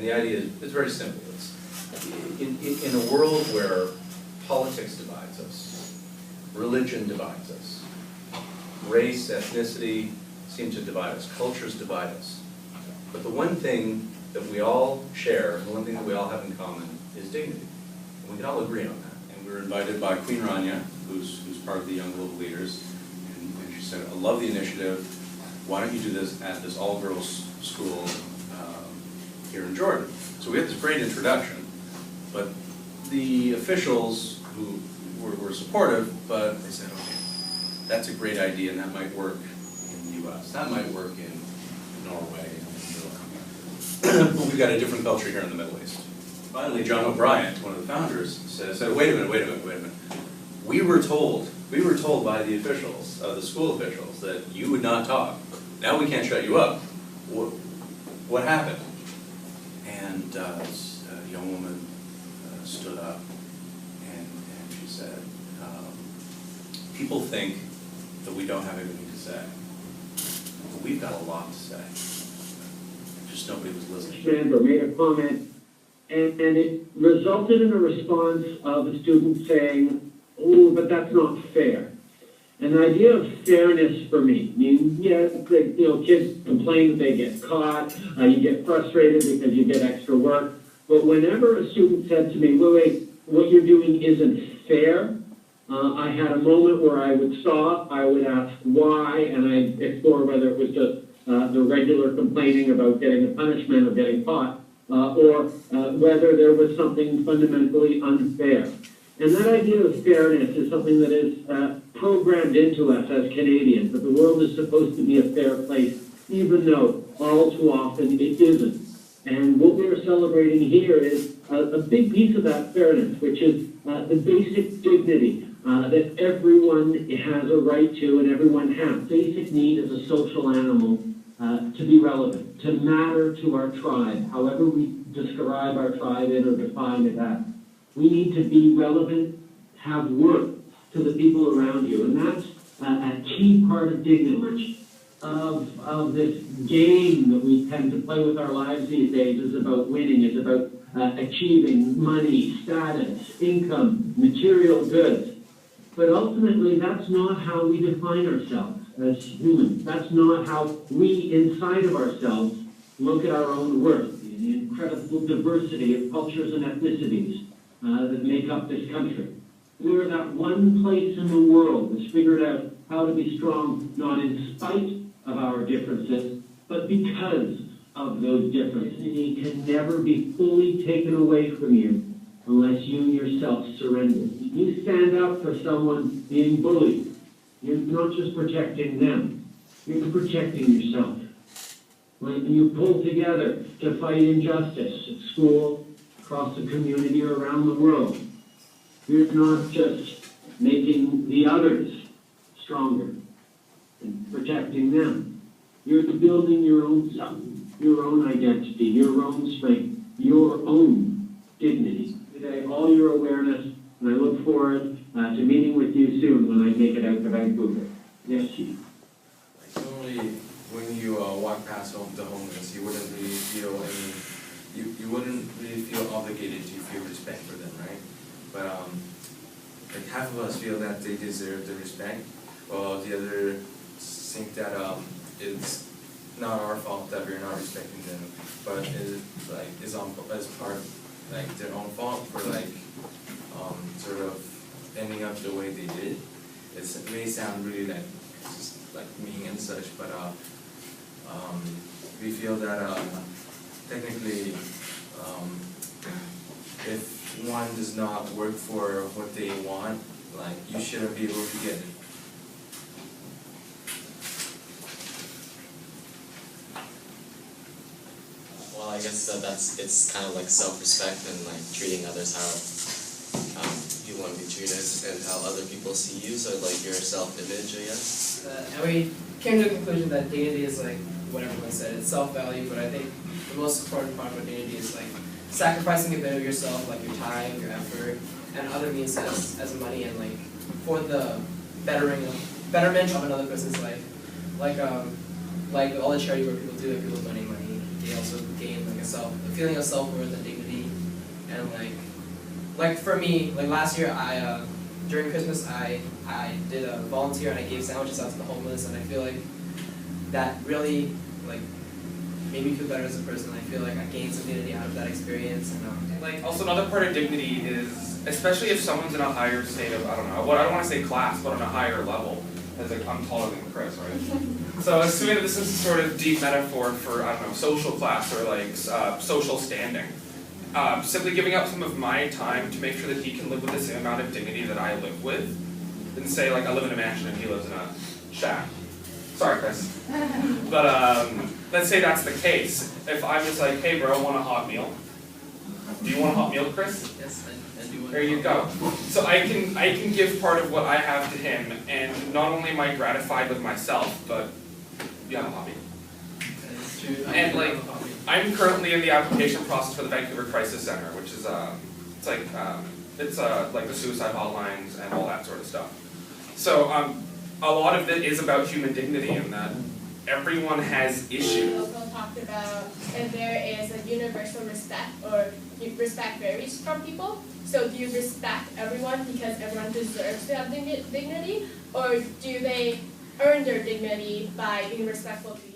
the idea is, it's very simple. It's, in a world where politics divides us, religion divides us, race, ethnicity seem to divide us, cultures divide us. But the one thing that we all share, the one thing that we all have in common is dignity. And we can all agree on that. And we were invited by Queen Rania, who's part of the Young Global Leaders, and she said, I love the initiative. Why don't you do this at this all-girls school here in Jordan? So we had this great introduction, but the officials who were supportive, but they said, okay, that's a great idea and that might work in the US, that might work in Norway, but we've got a different culture here in the Middle East. Finally, John O'Brien, one of the founders, said, wait a minute. We were told by the officials, the school officials, that you would not talk. Now we can't shut you up. What happened? And a young woman stood up and she said, people think that we don't have anything to say. But we've got a lot to say. Just nobody was listening. Or made a comment, and it resulted in a response of a student saying, oh, but that's not fair. And the idea of fairness for me, I mean, yeah, kids complain that they get caught, you get frustrated because you get extra work, but whenever a student said to me, wait, what you're doing isn't fair, I had a moment where I would stop, I would ask why, and I'd explore whether it was just the regular complaining about getting a punishment or getting caught, or whether there was something fundamentally unfair. And that idea of fairness is something that is programmed into us as Canadians, that the world is supposed to be a fair place, even though all too often it isn't. And what we're celebrating here is a big piece of that fairness, which is the basic dignity that everyone has a right to and everyone has. Basic need as a social animal to be relevant, to matter to our tribe, however we describe our tribe in or define it as. We need to be relevant, have worth to the people around you, and that's a key part of dignity. Of this game that we tend to play with our lives these days is about winning, is about achieving money, status, income, material goods. But ultimately, that's not how we define ourselves as humans. That's not how we, inside of ourselves, look at our own worth, the incredible diversity of cultures and ethnicities that make up this country. We're that one place in the world that's figured out how to be strong, not in spite of our differences, but because of those differences. It can never be fully taken away from you unless you yourself surrender. You stand up for someone being bullied. You're not just protecting them, you're protecting yourself. When you pull together to fight injustice at school, across the community, or around the world, you're not just making the others stronger and protecting them. You're building your own self, your own identity, your own strength, your own dignity. Today, all your awareness, and I look forward to meeting with you soon when I make it out to Vancouver. Yes, Chief. Normally, when you walk past the homeless, you wouldn't really feel you wouldn't really feel obligated to feel respect for them, right? But like half of us feel that they deserve the respect, while the other think that it's not our fault that we're not respecting them, but it's as part like their own fault for like sort of ending up the way they did. It may sound really like just like mean and such, but we feel that technically if one does not work for what they want, like you shouldn't be able to get it. Well, I guess it's kind of like self-respect and like treating others how you want to be treated and how other people see you, so like your self-image, I guess. And we came to the conclusion that dignity is like what everyone said, it's self-value, but I think the most important part of dignity is like sacrificing a bit of yourself, like your time, your effort, and other means as money, and like for the betterment of another person's life. Like all the charity work people do, like people donate money, they also gain like a feeling of self-worth and dignity, and like for me, like last year during Christmas I did a volunteer and I gave sandwiches out to the homeless, and I feel like that really like made me feel better as a person. I feel like I gained some dignity out of that experience, and Like, also another part of dignity is, especially if someone's in a higher state of, I don't don't want to say class, but on a higher level, as like, I'm taller than Chris, right? So assuming that this is a sort of deep metaphor for, I don't know, social class or like social standing. Simply giving up some of my time to make sure that he can live with the same amount of dignity that I live with, than say like I live in a mansion and he lives in a shack. Sorry, Chris. But let's say that's the case. If I'm just like, hey bro, want a hot meal? Do you want a hot meal, Chris? yes, I do. There you go. So I can give part of what I have to him, and not only am I gratified with myself, but you have a hobby. It's true. And like, I'm currently in the application process for the Vancouver Crisis Center, which is it's like the suicide hotlines and all that sort of stuff. So a lot of it is about human dignity, and that everyone has issues. We also talked about if there is a universal respect, or respect varies from people. So do you respect everyone because everyone deserves to have dignity, or do they earn their dignity by being respectful to you?